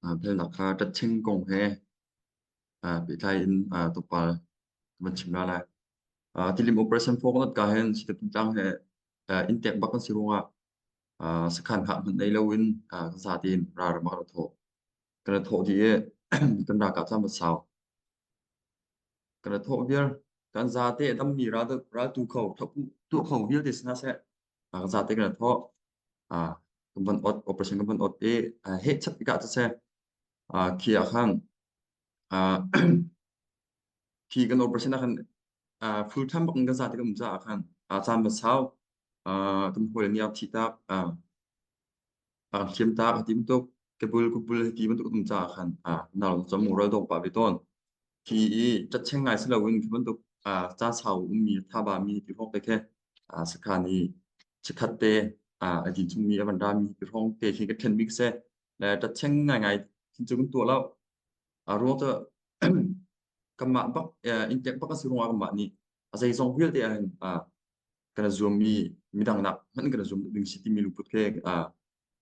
Bây giờ khá rất chênh công he bị thay in tục bà mình chìm ra lại thì lim operation phố nó cả hen chỉ được tăng he in tech bắc con siêu sẽ khăn hạn mình đây lâu in giá tiền ra rồi mà cái thổ thì cần ra cả trăm một sao cái thổ bia cái giá tiền đâm mì ra được ra tu khẩu bia thì nó sẽ giá tiền cái thổ à cái vấn operation cái vấn hết chất cả sẽ khi akan à khi cái operation akan full time bằng cái giá thì cũng giá akan trăm một sao cái hồi nhiều thì ta khiêm ta tim tục cái bul tim tục cũng giá akan nào trong mùa rồi pa beton khi chất chêng ngày sẽ là win cái tục cha sao mi tha ba mi thì phong cái sakani chikhatte đi chung mi avan ra mi thì phong cái khi cái ten mix sẽ là chất chêng ngày ngày thì chúng tôi lâu rồi kama bak intek bak asirunga kama ni asai song hil te an kana zoom midang nak man kana zoom ding city mi luput ke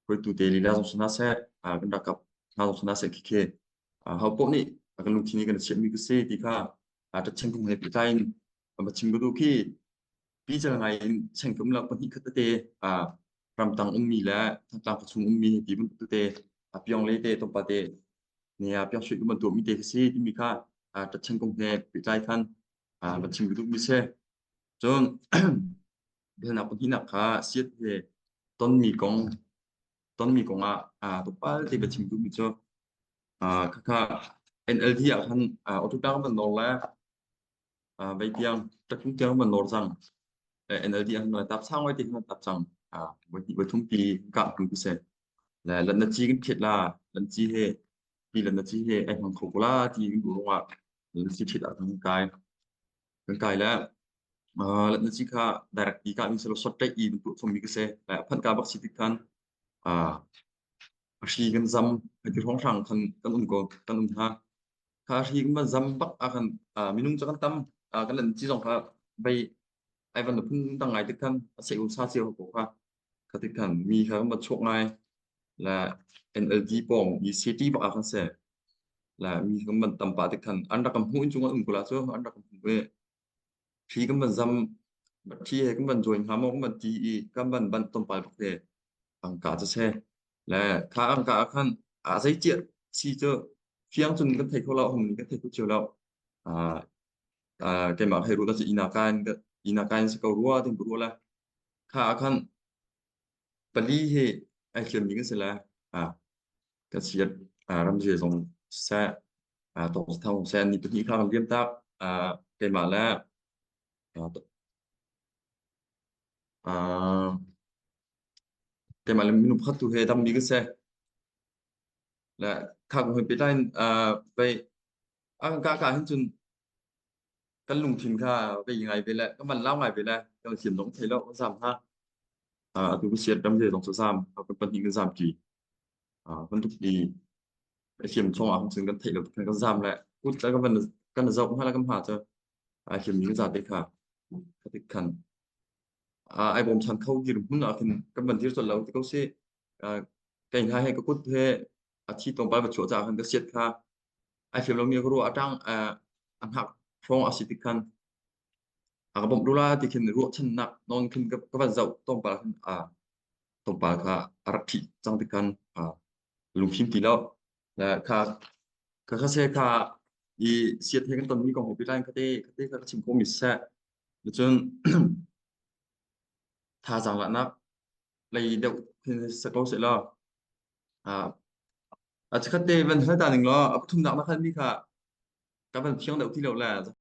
koi tu te lila so suna se kana kap na so suna se kike ha po ni akan lu tini kana chem mi ke se ti ka ta cheng kong he pitain ba chim du ki pi jal ngai cheng kum la pani khat te ram tang mi la tang chung mi ti bun tu te pyong le te to pa te nia pyong shui kum tu mi te si ti mi ka ta cheng kong he pitai khan ba chim du mi se chon bel na pun hinak kha siat he ton mi kong to pal te ba chim du mi cho kha NLD akan auto tang ban no la bai tiang tak tung tiang ban nor sang NLD ang nói tạp sang ngoài thì không tạp sang với thông tin cảm cũng sẽ là lần đầu tiên thiệt là lần chi hệ vì lần đầu tiên hệ anh không khổ la thì cũng đúng không ạ lần chi thiệt là thằng cái là lần đầu tiên cả đại đi cả mình sẽ lo sót trái im của phong mình cái sẽ là phân cả bác sĩ kan à khi gần dăm thì không sang kan có kan ha khi mà dăm bắc akan minung cho kan tâm cái lần chi dòng ha bay ai vẫn phun đăng ngày tức thân sẽ uống sa chiều của khoa các tức thân mi khá một chỗ ngay là NLG bom y city bạc akan sẽ là mi khá một tầm ba tức thân anh đã cầm hũi chúng anh là số anh đã cầm hũi khi cái mình dăm khi cái mình rồi hàm ông mình chỉ cái mình bận tầm ba bạc để ăn cả cho xe là khá ăn cả akan giấy chuyện si cho phiang chun cái thầy cô lão hồng cái thầy cô chiều lão à cái mà hay rồi đó là inakan sẽ cầu rùa thì rùa là khá akan pali he ai khiêm những cái là cái chuyện làm gì dùng xe tổng thầu xe đi tự nhiên khang liên tác cái mà là à, à, cái mà là mình phát tu he đâm đi cái xe là khang hơi biết anh vậy cả hình chun cái lùng thìn kha về ngày về lại các bạn lao ngày về lại cái là khiêm đóng thấy lâu giảm ha tu cái chuyện đâm gì dùng số giảm cái phần những cái giảm kỳ phân tục đi cái khiêm trong không chừng cái thể lực cái giảm lại cút cái cái là rộng hay là cái hạt cho khiêm những cái giảm đấy cả cái thực hành ai bom san khâu gì cũng là cái vấn đề rồi lâu thì câu sẽ cái hai hay cái cốt thế chỉ tông ba vật chỗ giả hơn cái siết kha ai phiền lòng nhiều cái ruộng trang ăn học phong asitic khan cái bom đô la thì khi ruộng chân nặng non khi cái vật dậu tông ba kha arab thị trang thực khan lùng phim tí lâu là kha kha sẽ kha i siết hay cái tuần mi còn một cái cái chim công mít sẽ cho tha rằng là nó lấy đậu thì sẽ có sẽ lo à chắc chắn đây vẫn hơi tàn đình lo thùng nặng nó hơn đi cả các bạn khiêng đậu thì đậu là